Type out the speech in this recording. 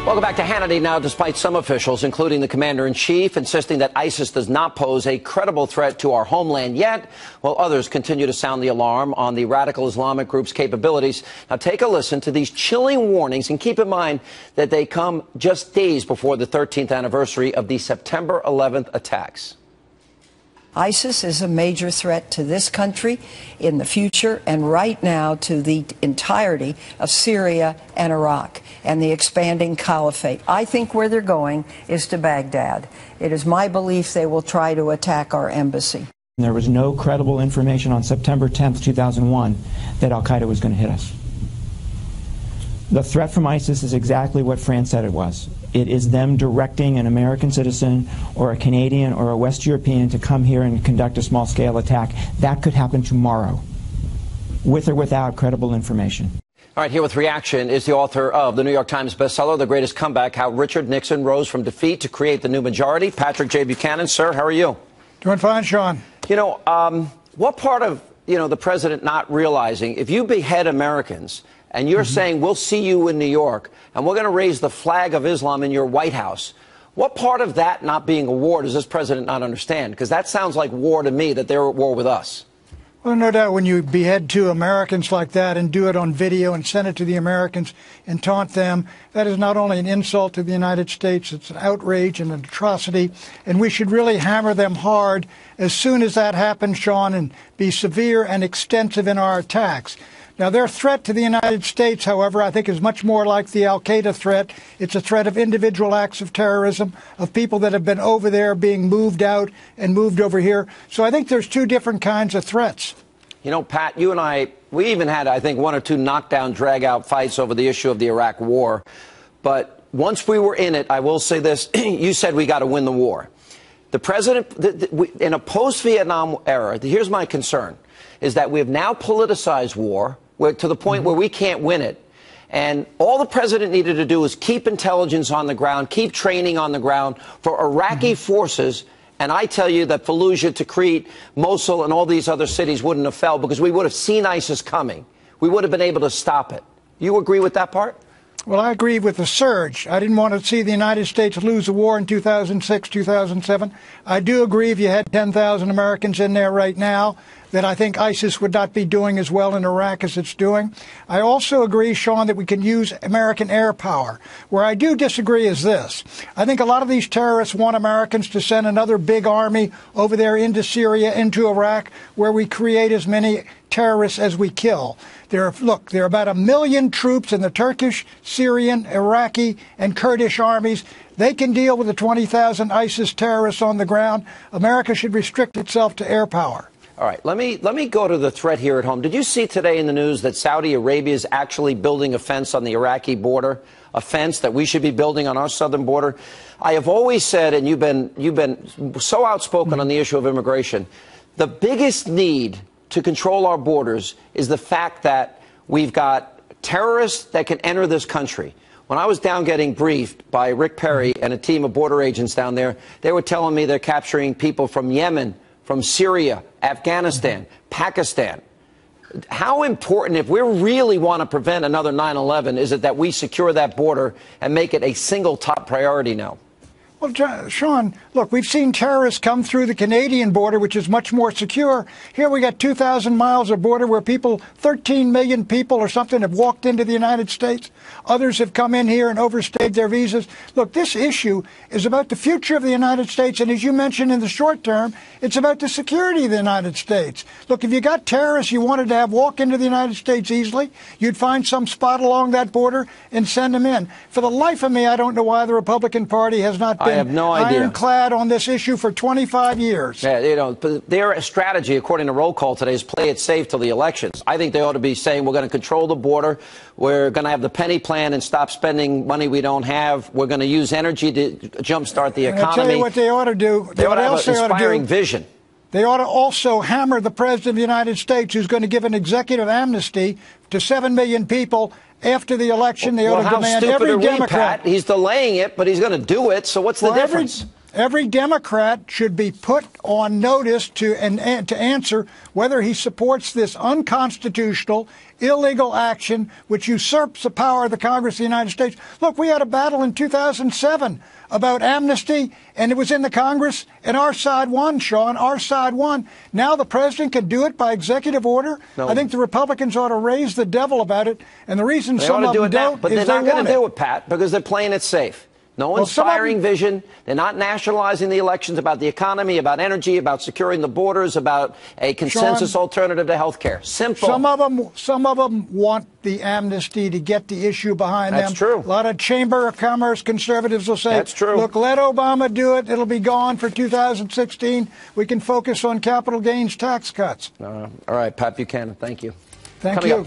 Welcome back to Hannity. Now, despite some officials, including the commander-in-chief, insisting that ISIS does not pose a credible threat to our homeland yet, while others continue to sound the alarm on the radical Islamic group's capabilities. Now, take a listen to these chilling warnings and keep in mind that they come just days before the 13th anniversary of the September 11th attacks. ISIS is a major threat to this country in the future and right now to the entirety of Syria and Iraq and the expanding caliphate. I think where they're going is to Baghdad. It is my belief they will try to attack our embassy. There was no credible information on September 10th, 2001 that al-Qaeda was going to hit us. The threat from ISIS is exactly what Fran said it was. It is them directing an American citizen or a Canadian or a West European to come here and conduct a small-scale attack. That could happen tomorrow, with or without credible information. All right, here with reaction is the author of the New York Times bestseller, The Greatest Comeback, How Richard Nixon Rose from Defeat to Create the New Majority. Patrick J. Buchanan, sir, how are you? Doing fine, Sean. You know, what part of, the president not realizing, if you behead Americans and you're saying we'll see you in New York and we're going to raise the flag of Islam in your White House, what part of that not being a war does this president not understand? Because that sounds like war to me, that they're at war with us. Well, no doubt when you behead two Americans like that and do it on video and send it to the Americans and taunt them, that is not only an insult to the United States, it's an outrage and an atrocity, and we should really hammer them hard as soon as that happens, Sean, and be severe and extensive in our attacks. Now, their threat to the United States, however, I think is much more like the al-Qaeda threat. It's a threat of individual acts of terrorism, of people that have been over there being moved out and moved over here. So I think there's two different kinds of threats. You know, Pat, you and I, we even had, I think, one or two knockdown, drag-out fights over the issue of the Iraq war. But once we were in it, I will say this, you said we got to win the war. The president, in a post-Vietnam era, here's my concern, is that we have now politicized war, to the point where we can't win it. And all the president needed to do is keep intelligence on the ground, keep training on the ground for Iraqi forces. And I tell you that Fallujah, Tikrit, Mosul, and all these other cities wouldn't have fell because we would have seen ISIS coming. We would have been able to stop it. You agree with that part? Well, I agree with the surge. I didn't want to see the United States lose the war in 2006, 2007. I do agree if you had 10,000 Americans in there right now, that I think ISIS would not be doing as well in Iraq as it's doing. I also agree, Sean, that we can use American air power. Where I do disagree is this. I think a lot of these terrorists want Americans to send another big army over there into Syria, into Iraq, where we create as many terrorists as we kill. There are about 1 million troops in the Turkish, Syrian, Iraqi, and Kurdish armies. They can deal with the 20,000 ISIS terrorists on the ground. America should restrict itself to air power. All right, let me go to the threat here at home. Did you see today in the news that Saudi Arabia is actually building a fence on the Iraqi border, a fence that we should be building on our southern border? I have always said, and you've been so outspoken on the issue of immigration, the biggest need to control our borders is the fact that we've got terrorists that can enter this country. When I was down getting briefed by Rick Perry and a team of border agents down there, they were telling me they're capturing people from Yemen, from Syria, Afghanistan, Pakistan. How important, if we really want to prevent another 9/11, is it that we secure that border and make it a single top priority now? Well, Sean, look, we've seen terrorists come through the Canadian border, which is much more secure. Here we got 2,000 miles of border where 13 million people or something have walked into the United States. Others have come in here and overstayed their visas. Look, this issue is about the future of the United States. And as you mentioned, in the short term, it's about the security of the United States. Look, if you got terrorists you wanted to have walk into the United States easily, you'd find some spot along that border and send them in. For the life of me, I don't know why the Republican Party has not been I have no idea. Ironclad on this issue for 25 years. Yeah, their strategy, according to roll call today, is play it safe till the elections. I think they ought to be saying we're going to control the border, we're going to have the penny plan and stop spending money we don't have, we're going to use energy to jumpstart the economy. I'll tell you what they ought to do. They ought to have an inspiring vision. They ought to also hammer the President of the United States, who's going to give an executive amnesty to 7 million people after the election. They ought to demand every Democrat. He's delaying it, but he's going to do it. So what's the difference? Every Democrat should be put on notice to answer whether he supports this unconstitutional, illegal action which usurps the power of the Congress of the United States. Look, we had a battle in 2007 about amnesty, and it was in the Congress, and our side won, Sean. Our side won. Now the president can do it by executive order. No. I think the Republicans ought to raise the devil about it, and the reason some of them don't but is they're not they going want to it. do it, Pat, because they're playing it safe. No inspiring vision. They're not nationalizing the elections about the economy, about energy, about securing the borders, about a consensus alternative to health care. Simple. Some of them want the amnesty to get the issue behind them. That's true. A lot of Chamber of Commerce conservatives will say, that's true. Look, let Obama do it. It'll be gone for 2016. We can focus on capital gains tax cuts. All right, Pat Buchanan, thank you. Thank you.